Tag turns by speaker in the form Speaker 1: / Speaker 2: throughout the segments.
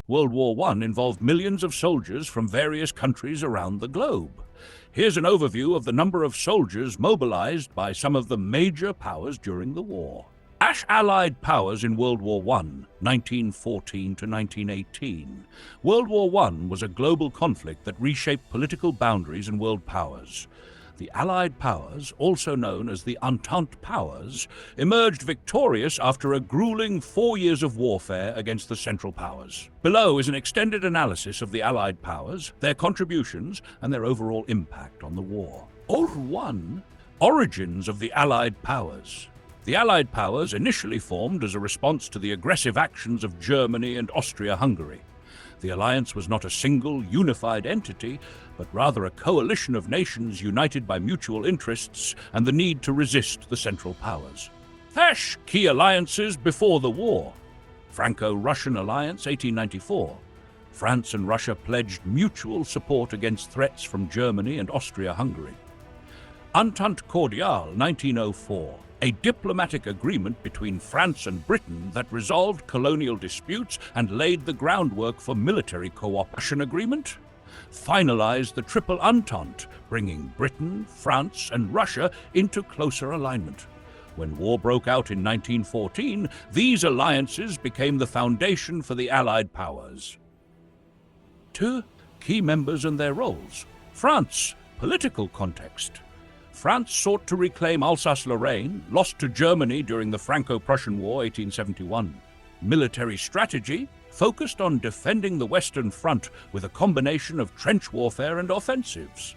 Speaker 1: World War I involved millions of soldiers from various countries around the globe. Here's an overview of the number of soldiers mobilized by some of the major powers during the war. Allied powers in World War I, 1914 to 1918. World War I was a global conflict that reshaped political boundaries and world powers. The Allied powers, also known as the Entente powers, emerged victorious after a grueling 4 years of warfare against the Central Powers. Below is an extended analysis of the Allied powers, their contributions, and their overall impact on the war. Origins of the Allied powers. The Allied powers initially formed as a response to the aggressive actions of Germany and Austria-Hungary. The alliance was not a single, unified entity, but rather a coalition of nations united by mutual interests and the need to resist the Central Powers. Key alliances before the war. Franco-Russian Alliance, 1894. France and Russia pledged mutual support against threats from Germany and Austria-Hungary. Entente Cordiale, 1904. A diplomatic agreement between France and Britain that resolved colonial disputes and laid the groundwork for military cooperation. Agreement finalized the Triple Entente, bringing Britain, France, and Russia into closer alignment. When war broke out in 1914, these alliances became the foundation for the Allied powers. 2. Key members and their roles. France, political context. France sought to reclaim Alsace-Lorraine, lost to Germany during the Franco-Prussian War, 1871. Military strategy focused on defending the Western Front with a combination of trench warfare and offensives.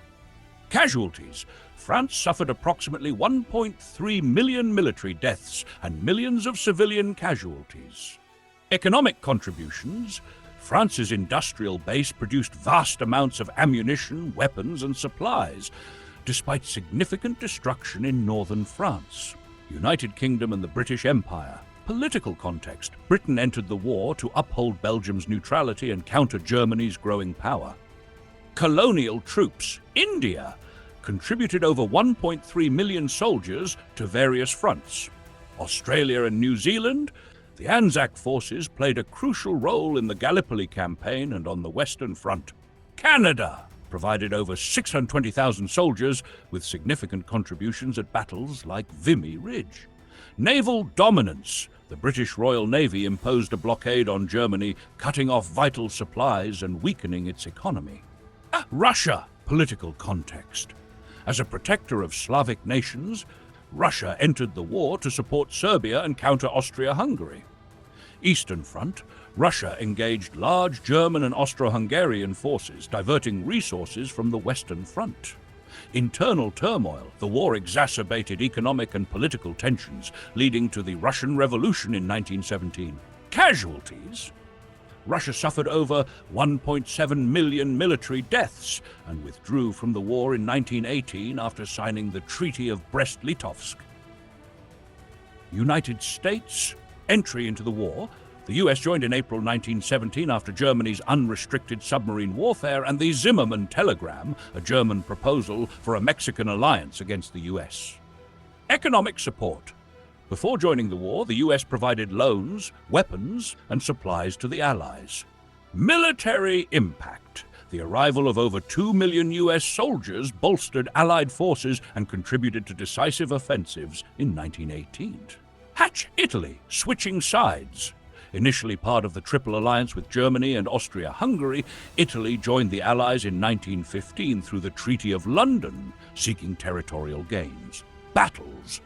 Speaker 1: Casualties. France suffered approximately 1.3 million military deaths and millions of civilian casualties. Economic contributions. France's industrial base produced vast amounts of ammunition, weapons, and supplies, despite significant destruction in northern France. United Kingdom and the British Empire. Political context. Britain entered the war to uphold Belgium's neutrality and counter Germany's growing power. Colonial troops. India contributed over 1.3 million soldiers to various fronts. Australia and New Zealand. The Anzac forces played a crucial role in the Gallipoli campaign and on the Western Front. Canada provided over 620,000 soldiers with significant contributions at battles like Vimy Ridge. Naval dominance. The British Royal Navy imposed a blockade on Germany, cutting off vital supplies and weakening its economy. Russia, political context. As a protector of Slavic nations, Russia entered the war to support Serbia and counter Austria-Hungary. Eastern Front. Russia engaged large German and Austro-Hungarian forces, diverting resources from the Western Front. Internal turmoil. The war exacerbated economic and political tensions, leading to the Russian Revolution in 1917. Casualties. Russia suffered over 1.7 million military deaths and withdrew from the war in 1918 after signing the Treaty of Brest-Litovsk. United States. Entry into the war. The US joined in April 1917 after Germany's unrestricted submarine warfare and the Zimmermann Telegram, a German proposal for a Mexican alliance against the US. Economic support. Before joining the war, the US provided loans, weapons, and supplies to the Allies. Military impact. The arrival of over 2 million US soldiers bolstered Allied forces and contributed to decisive offensives in 1918. Italy, switching sides. Initially part of the Triple Alliance with Germany and Austria-Hungary, Italy joined the Allies in 1915 through the Treaty of London, seeking territorial gains. Battles.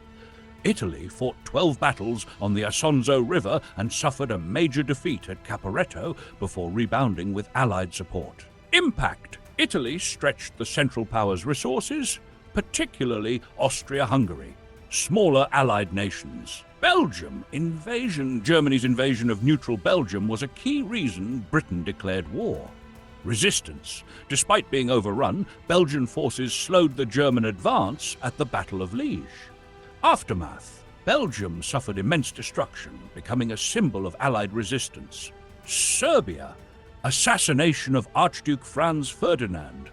Speaker 1: Italy fought 12 battles on the Isonzo River and suffered a major defeat at Caporetto before rebounding with Allied support. Impact. Italy stretched the Central Powers' resources, particularly Austria-Hungary. Smaller Allied nations. Belgium invasion. Germany's invasion of neutral Belgium was a key reason Britain declared war. Resistance. Despite being overrun, Belgian forces slowed the German advance at the Battle of Liège. Aftermath. Belgium suffered immense destruction, becoming a symbol of Allied resistance. Serbia. Assassination of Archduke Franz Ferdinand.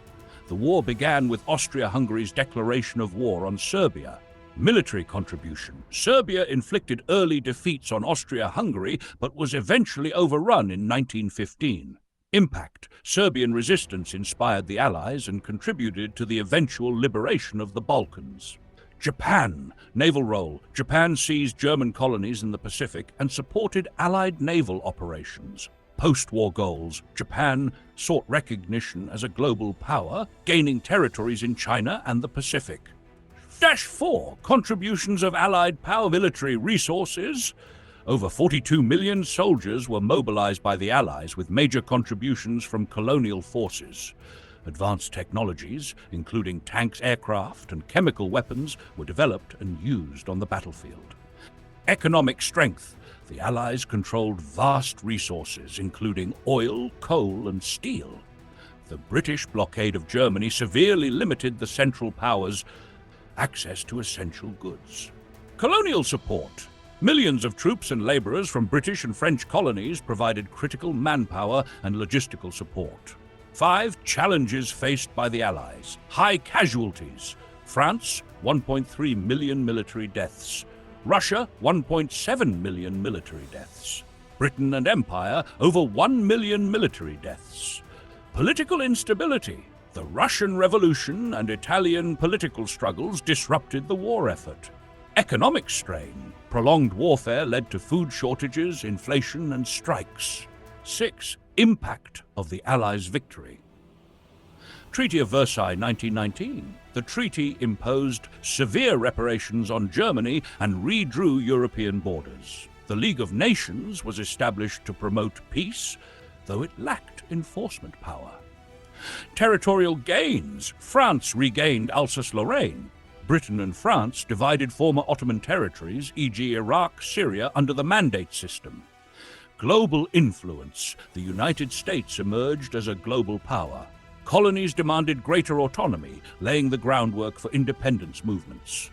Speaker 1: The war began with Austria-Hungary's declaration of war on Serbia. Military contribution. Serbia inflicted early defeats on Austria-Hungary, but was eventually overrun in 1915. Impact. Serbian resistance inspired the Allies and contributed to the eventual liberation of the Balkans. Japan. Naval role. Japan seized German colonies in the Pacific and supported Allied naval operations. Post-war goals. Japan sought recognition as a global power, gaining territories in China and the Pacific. -4. Contributions of Allied power military resources. Over 42 million soldiers were mobilized by the Allies, with major contributions from colonial forces. Advanced technologies, including tanks, aircraft, and chemical weapons, were developed and used on the battlefield. Economic strength. The Allies controlled vast resources, including oil, coal, and steel. The British blockade of Germany severely limited the Central Powers' access to essential goods. Colonial support. Millions of troops and laborers from British and French colonies provided critical manpower and logistical support. 5. Challenges faced by the Allies. High casualties. France, 1.3 million military deaths. Russia, 1.7 million military deaths. Britain and Empire, over 1 million military deaths. Political instability. The Russian Revolution and Italian political struggles disrupted the war effort. Economic strain. Prolonged warfare led to food shortages, inflation, and strikes. 6. Impact of the Allies' victory. Treaty of Versailles, 1919. The treaty imposed severe reparations on Germany and redrew European borders. The League of Nations was established to promote peace, though it lacked enforcement power. Territorial gains. France regained Alsace-Lorraine. Britain and France divided former Ottoman territories, e.g. Iraq, Syria, under the Mandate system. Global influence. The United States emerged as a global power. Colonies demanded greater autonomy, laying the groundwork for independence movements.